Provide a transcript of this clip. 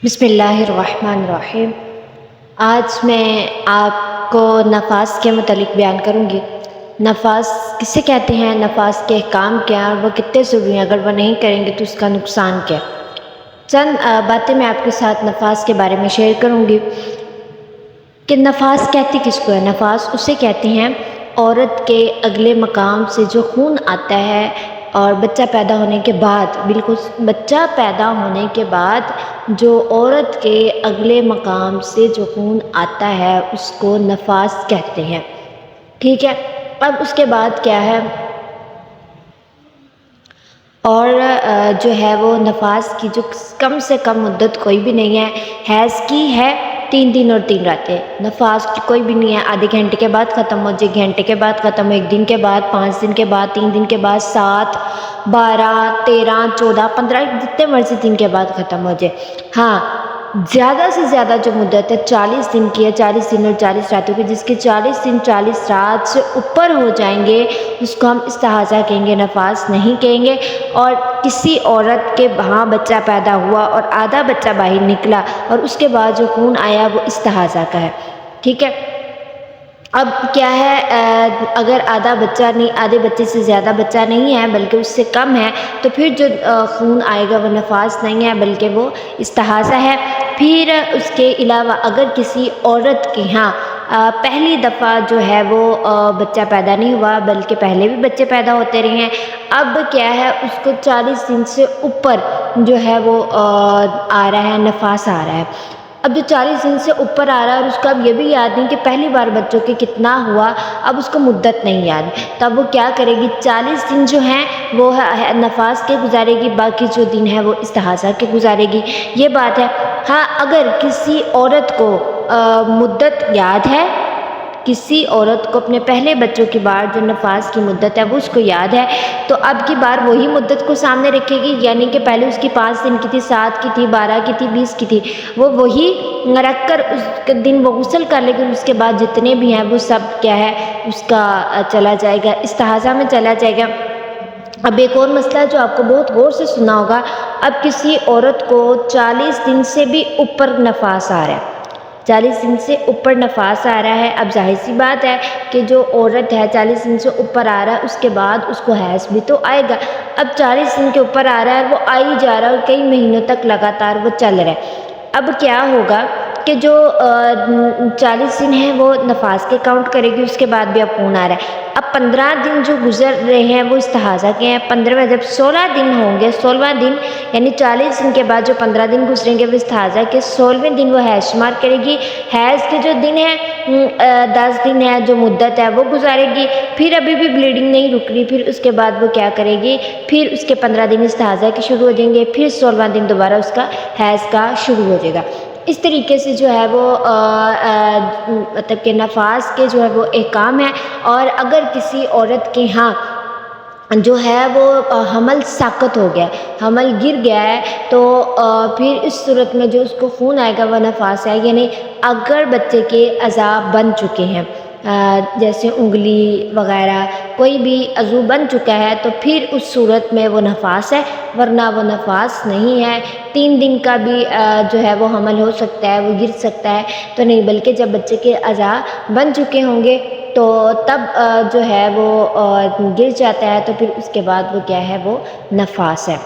بسم اللہ الرحمن الرحیم۔ آج میں آپ کو نفاس کے متعلق بیان کروں گی۔ نفاس کسے کہتے ہیں، نفاس کے احکام کیا ہیں اور وہ کتنے ضروری ہیں، اگر وہ نہیں کریں گے تو اس کا نقصان کیا۔ چند باتیں میں آپ کے ساتھ نفاس کے بارے میں شیئر کروں گی کہ نفاس کہتے کس کو ہے۔ نفاس اسے کہتے ہیں عورت کے اگلے مقام سے جو خون آتا ہے، اور بچہ پیدا ہونے کے بعد، بالکل بچہ پیدا ہونے کے بعد جو عورت کے اگلے مقام سے جو خون آتا ہے اس کو نفاس کہتے ہیں، ٹھیک ہے۔ اب اس کے بعد کیا ہے، اور جو ہے وہ نفاس کی جو کم سے کم مدت کوئی بھی نہیں ہے۔ حیض کی ہے 3 دن اور 3 راتیں، نفاس کی کوئی بھی نہیں ہے۔ آدھے گھنٹے کے بعد ختم ہو جائے، گھنٹے کے بعد ختم ہو، 1 دن کے بعد، 5 دن کے بعد، 3 دن کے بعد، 7، 12، 13، 14، 15، جتنے مرضی دن کے بعد ختم ہو جائے۔ ہاں، زیادہ سے زیادہ جو مدت ہے 40 دن کی ہے، 40 دن اور 40 راتوں کی، جس کے 40 دن 40 رات سے اوپر ہو جائیں گے اس کو ہم استحاضہ کہیں گے، نفاس نہیں کہیں گے۔ اور کسی عورت کے وہاں بچہ پیدا ہوا اور آدھا بچہ باہر نکلا اور اس کے بعد جو خون آیا وہ استحاضہ کا ہے، ٹھیک ہے۔ اب کیا ہے، اگر آدھا بچہ نہیں، آدھے بچے سے زیادہ بچہ نہیں ہے بلکہ اس سے کم ہے، تو پھر جو خون آئے گا وہ نفاس نہیں ہے بلکہ وہ استحاضہ ہے۔ پھر اس کے علاوہ اگر کسی عورت کے ہاں پہلی دفعہ جو ہے وہ بچہ پیدا نہیں ہوا بلکہ پہلے بھی بچے پیدا ہوتے رہے ہیں، اب کیا ہے اس کو 40 دن سے اوپر جو ہے وہ آ رہا ہے، نفاس آ رہا ہے۔ اب جو 40 دن سے اوپر آ رہا ہے اور اس کو اب یہ بھی یاد نہیں کہ پہلی بار بچوں کے کتنا ہوا، اب اس کو مدت نہیں یاد، تب وہ کیا کرے گی، 40 دن جو ہیں وہ نفاس کے گزارے گی، باقی جو دن ہے وہ استحاضہ کے گزارے گی، یہ بات ہے۔ ہاں، اگر کسی عورت کو مدت یاد ہے، کسی عورت کو اپنے پہلے بچوں کی بار جو نفاس کی مدت ہے وہ اس کو یاد ہے، تو اب کی بار وہی مدت کو سامنے رکھے گی، یعنی کہ پہلے اس کی 5 دن کی تھی، 7 کی تھی، 12 کی تھی، 20 کی تھی، وہ وہی رکھ کر اس دن وہ غسل کر لے گی، اس کے بعد جتنے بھی ہیں وہ سب کیا ہے اس کا چلا جائے گا، استحاضہ میں چلا جائے گا۔ اب ایک اور مسئلہ جو آپ کو بہت غور سے سنا ہوگا، اب کسی عورت کو 40 دن سے بھی اوپر نفاس آ رہا ہے، 40 دن سے اوپر نفاس آ رہا ہے، اب ظاہر سی بات ہے کہ جو عورت ہے 40 دن سے اوپر آ رہا ہے اس کے بعد اس کو حیض بھی تو آئے گا۔ اب 40 دن کے اوپر آ رہا ہے، وہ آ ہی جا رہا ہے اور کئی مہینوں تک لگاتار وہ چل رہا ہے۔ اب کیا ہوگا کہ جو 40 دن ہیں وہ نفاس کے کاؤنٹ کرے گی، اس کے بعد بھی اب خون آ رہا ہے۔ اب 15 دن جو گزر رہے ہیں وہ استحاضہ کے ہیں، 15 جب 16 دن ہوں گے، 16واں دن یعنی 40 دن کے بعد جو 15 دن گزریں گے وہ استحاضہ کے، 16ویں دن وہ حیض شمار کرے گی۔ حیض کے جو دن ہیں 10 دن ہے جو مدت ہے وہ گزارے گی، پھر ابھی بھی بلیڈنگ نہیں رک رہی، پھر اس کے بعد وہ کیا کرے گی، پھر اس کے 15 دن استحاضہ کے شروع ہو جائیں گے، پھر 16واں دن دوبارہ اس کا حیض کا شروع ہو جائے گا۔ اس طریقے سے جو ہے وہ مطلب کہ نفاس کے جو ہے وہ احکام ہیں۔ اور اگر کسی عورت کے ہاں جو ہے وہ حمل ساقط ہو گیا، حمل گر گیا ہے، تو پھر اس صورت میں جو اس کو خون آئے گا وہ نفاس ہے، یعنی اگر بچے کے اعضاء بن چکے ہیں جیسے انگلی وغیرہ کوئی بھی عضو بن چکا ہے تو پھر اس صورت میں وہ نفاس ہے، ورنہ وہ نفاس نہیں ہے۔ 3 دن کا بھی جو ہے وہ حمل ہو سکتا ہے، وہ گر سکتا ہے تو نہیں، بلکہ جب بچے کے اعضاء بن چکے ہوں گے تو تب جو ہے وہ گر جاتا ہے، تو پھر اس کے بعد وہ کیا ہے وہ نفاس ہے۔